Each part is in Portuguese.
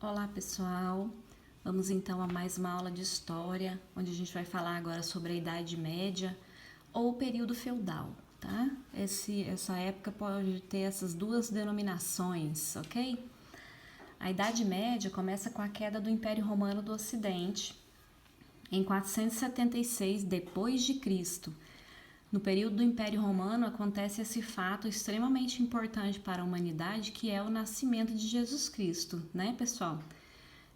Olá pessoal, vamos então a mais uma aula de história, onde a gente vai falar agora sobre a Idade Média ou o período feudal, tá? Essa época pode ter essas duas denominações, ok? A Idade Média começa com a queda do Império Romano do Ocidente, em 476 depois de Cristo. No período do Império Romano acontece esse fato extremamente importante para a humanidade, que é o nascimento de Jesus Cristo, né, pessoal?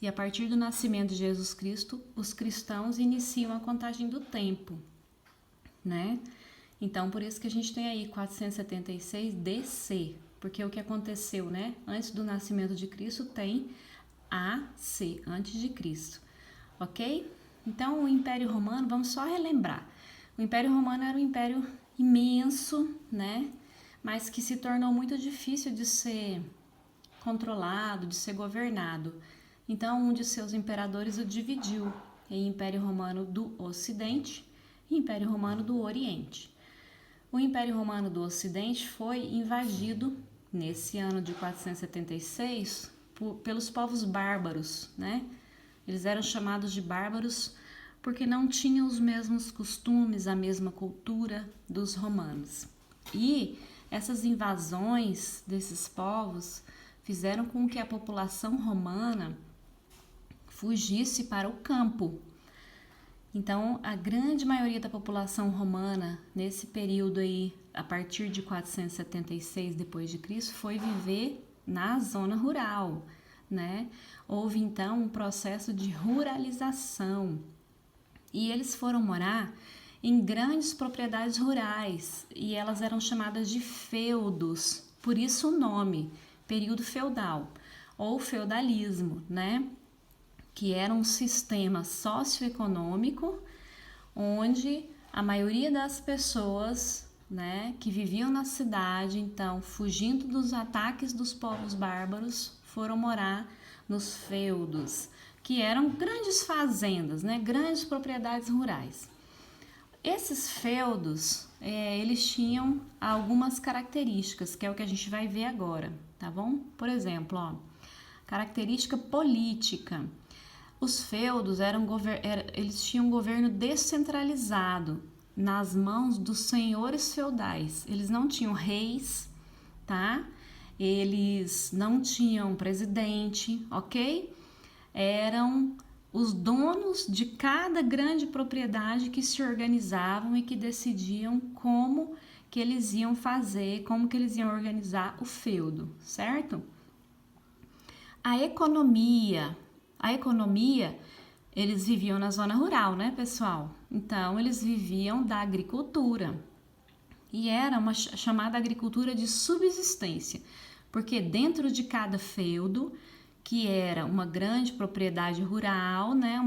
E a partir do nascimento de Jesus Cristo, os cristãos iniciam a contagem do tempo, né? Então, por isso que a gente tem aí 476 DC, porque o que aconteceu, né? Antes do nascimento de Cristo tem AC, antes de Cristo, ok? Então, o Império Romano, vamos só relembrar. O Império Romano era um império imenso, né? Mas que se tornou muito difícil de ser controlado, de ser governado. Então, um de seus imperadores o dividiu em Império Romano do Ocidente e Império Romano do Oriente. O Império Romano do Ocidente foi invadido nesse ano de 476 pelos povos bárbaros, né? Eles eram chamados de bárbaros porque não tinham os mesmos costumes, a mesma cultura dos romanos. E essas invasões desses povos fizeram com que a população romana fugisse para o campo. Então, a grande maioria da população romana, nesse período aí, a partir de 476 depois de Cristo, foi viver na zona rural, né? Houve então um processo de ruralização. E eles foram morar em grandes propriedades rurais e elas eram chamadas de feudos, por isso o nome, período feudal ou feudalismo, né? Que era um sistema socioeconômico onde a maioria das pessoas, né, que viviam na cidade, então fugindo dos ataques dos povos bárbaros, foram morar nos feudos, que eram grandes fazendas, né, grandes propriedades rurais. Esses feudos, eles tinham algumas características, que é o que a gente vai ver agora, tá bom? Por exemplo, ó, característica política. Os feudos eles tinham um governo descentralizado nas mãos dos senhores feudais. Eles não tinham reis, tá? Eles não tinham presidente, ok? Eram os donos de cada grande propriedade que se organizavam e que decidiam como que eles iam fazer, como que eles iam organizar o feudo, certo? A economia, eles viviam na zona rural, né, pessoal? Então, eles viviam da agricultura. E era uma chamada agricultura de subsistência, porque dentro de cada feudo, que era uma grande propriedade rural, né,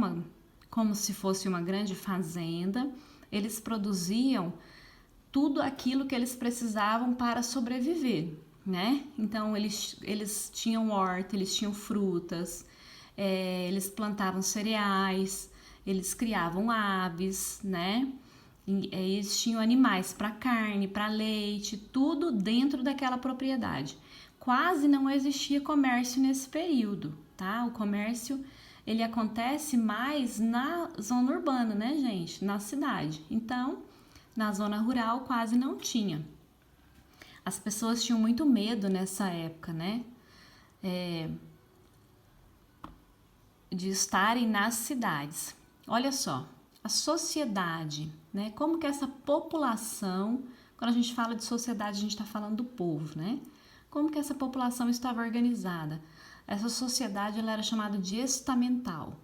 como se fosse uma grande fazenda, eles produziam tudo aquilo que eles precisavam para sobreviver, né? Então eles tinham horta, eles tinham frutas, eles plantavam cereais, eles criavam aves, né? Eles tinham animais para carne, para leite, tudo dentro daquela propriedade. Quase não existia comércio nesse período, tá? O comércio ele acontece mais na zona urbana, né, gente? Na cidade. Então, na zona rural quase não tinha. As pessoas tinham muito medo nessa época, né? De estarem nas cidades. Olha só, a sociedade, né? Como que essa população, quando a gente fala de sociedade, a gente está falando do povo, né? Como que essa população estava organizada? Essa sociedade ela era chamada de estamental,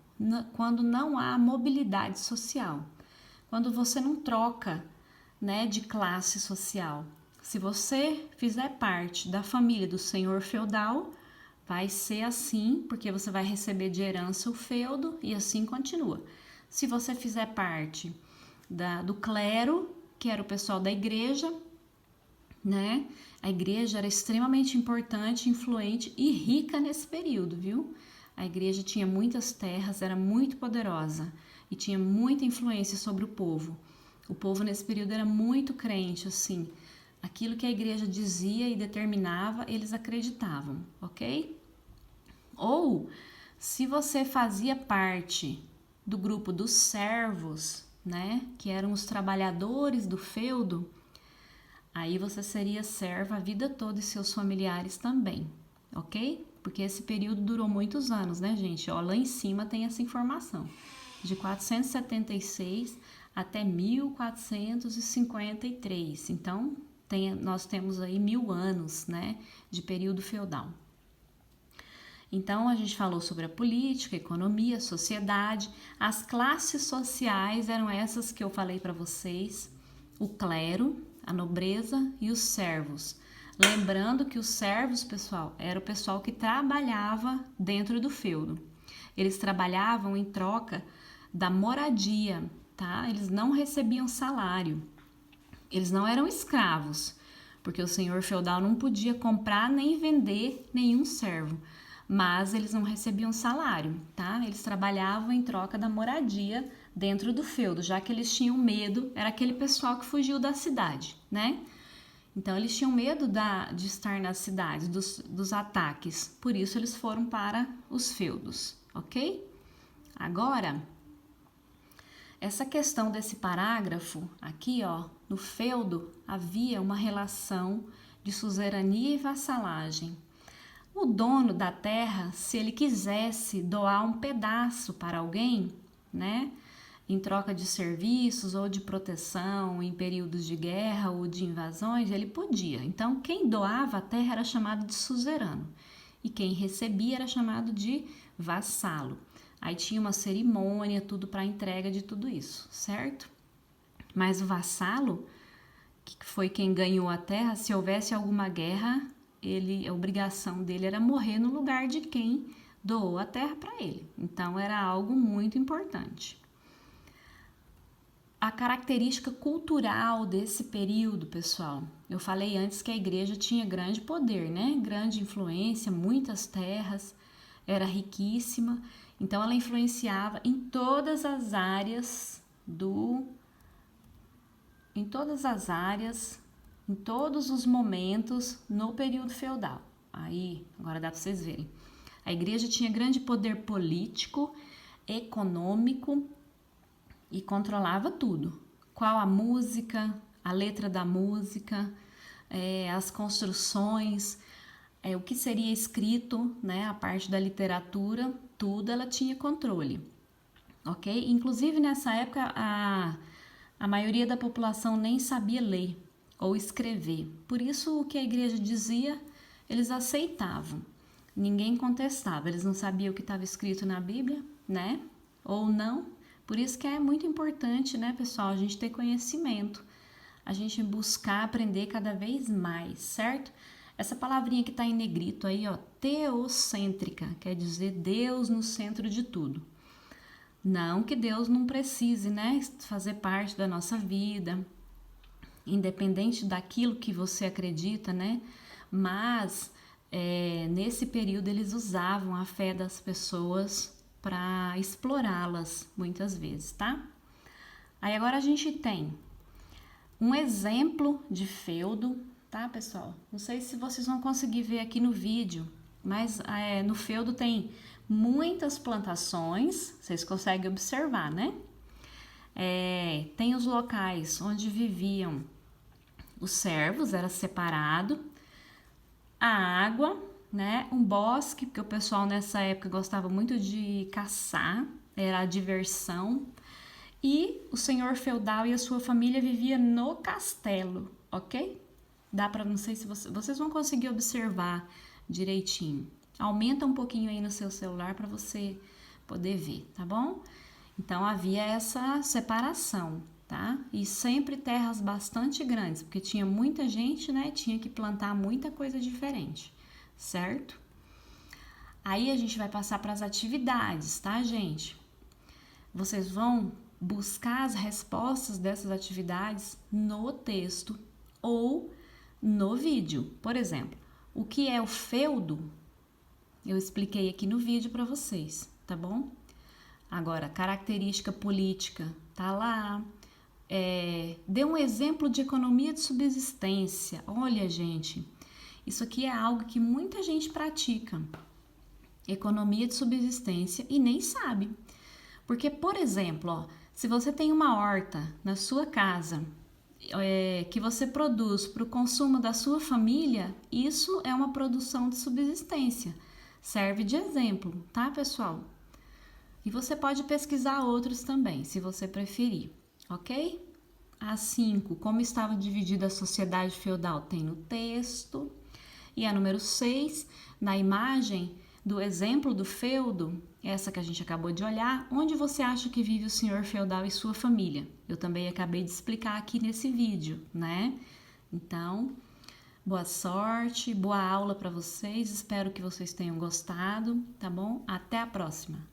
quando não há mobilidade social, quando você não troca, né, de classe social. Se você fizer parte da família do senhor feudal, vai ser assim, porque você vai receber de herança o feudo e assim continua. Se você fizer parte do clero, que era o pessoal da igreja, né? A igreja era extremamente importante, influente e rica nesse período, viu? A igreja tinha muitas terras, era muito poderosa e tinha muita influência sobre o povo. O povo nesse período era muito crente, assim. Aquilo que a igreja dizia e determinava, eles acreditavam, ok? Ou Se você fazia parte do grupo dos servos, né, que eram os trabalhadores do feudo, aí você seria servo a vida toda e seus familiares também, ok? Porque esse período durou muitos anos, né, gente? Ó, lá em cima tem essa informação, de 476 até 1453. Então, nós temos aí 1000 anos, né, de período feudal. Então, a gente falou sobre a política, a economia, a sociedade. As classes sociais eram essas que eu falei para vocês: o clero, a nobreza e os servos. Lembrando que os servos, pessoal, era o pessoal que trabalhava dentro do feudo. Eles trabalhavam em troca da moradia, tá? Eles não recebiam salário. Eles não eram escravos, porque o senhor feudal não podia comprar nem vender nenhum servo. Mas eles não recebiam salário, tá? Eles trabalhavam em troca da moradia dentro do feudo, já que eles tinham medo, era aquele pessoal que fugiu da cidade, né? Então, eles tinham medo de estar nas cidades, dos ataques, por isso eles foram para os feudos, ok? Agora, essa questão desse parágrafo aqui, ó, no feudo havia uma relação de suzerania e vassalagem. O dono da terra, se ele quisesse doar um pedaço para alguém, né, em troca de serviços ou de proteção em períodos de guerra ou de invasões, ele podia. Então, quem doava a terra era chamado de suzerano e quem recebia era chamado de vassalo. Aí tinha uma cerimônia, tudo para a entrega de tudo isso, certo? Mas o vassalo, que foi quem ganhou a terra, se houvesse alguma guerra, a obrigação dele era morrer no lugar de quem doou a terra para ele. Então, era algo muito importante. A característica cultural desse período, pessoal, eu falei antes que a igreja tinha grande poder, né? Grande influência, muitas terras, era riquíssima. Então, ela influenciava em todas as áreas em todos os momentos no período feudal. Aí, agora dá para vocês verem. A igreja tinha grande poder político, econômico e controlava tudo. Qual a música, a letra da música, as construções, o que seria escrito, né, a parte da literatura, tudo ela tinha controle, ok? Inclusive nessa época a maioria da população nem sabia ler ou escrever. Por isso, o que a igreja dizia, eles aceitavam. Ninguém contestava. Eles não sabiam o que estava escrito na Bíblia, né? Ou não. Por isso que é muito importante, né, pessoal, a gente ter conhecimento. A gente buscar aprender cada vez mais, certo? Essa palavrinha que está em negrito aí, ó, teocêntrica, quer dizer Deus no centro de tudo. Não que Deus não precise, né, fazer parte da nossa vida, independente daquilo que você acredita, né? Mas nesse período eles usavam a fé das pessoas para explorá-las muitas vezes, tá? Aí agora a gente tem um exemplo de feudo, tá, pessoal? Não sei se vocês vão conseguir ver aqui no vídeo, mas no feudo tem muitas plantações, vocês conseguem observar, né? Tem os locais onde viviam os servos, era separado, a água, né? Um bosque, porque o pessoal nessa época gostava muito de caçar, era a diversão, e o senhor feudal e a sua família vivia no castelo, ok? Dá para, não sei se vocês vão conseguir observar direitinho. Aumenta um pouquinho aí no seu celular para você poder ver, tá bom? Então, havia essa separação, tá? E sempre terras bastante grandes, porque tinha muita gente, né? Tinha que plantar muita coisa diferente, certo? Aí a gente vai passar para as atividades, tá, gente? Vocês vão buscar as respostas dessas atividades no texto ou no vídeo. Por exemplo, o que é o feudo? Eu expliquei aqui no vídeo para vocês, tá bom? Agora, característica política, tá lá. Dê um exemplo de economia de subsistência. Olha, gente, isso aqui é algo que muita gente pratica. economia de subsistência e nem sabe. Porque, por exemplo, ó, se você tem uma horta na sua casa que você produz para o consumo da sua família, isso é uma produção de subsistência. Serve de exemplo, tá, pessoal? E você pode pesquisar outros também, se você preferir, ok? A 5, como estava dividida a sociedade feudal, tem no texto. E a número 6, na imagem do exemplo do feudo, essa que a gente acabou de olhar, onde você acha que vive o senhor feudal e sua família? Eu também acabei de explicar aqui nesse vídeo, né? Então, boa sorte, boa aula para vocês, espero que vocês tenham gostado, tá bom? Até a próxima!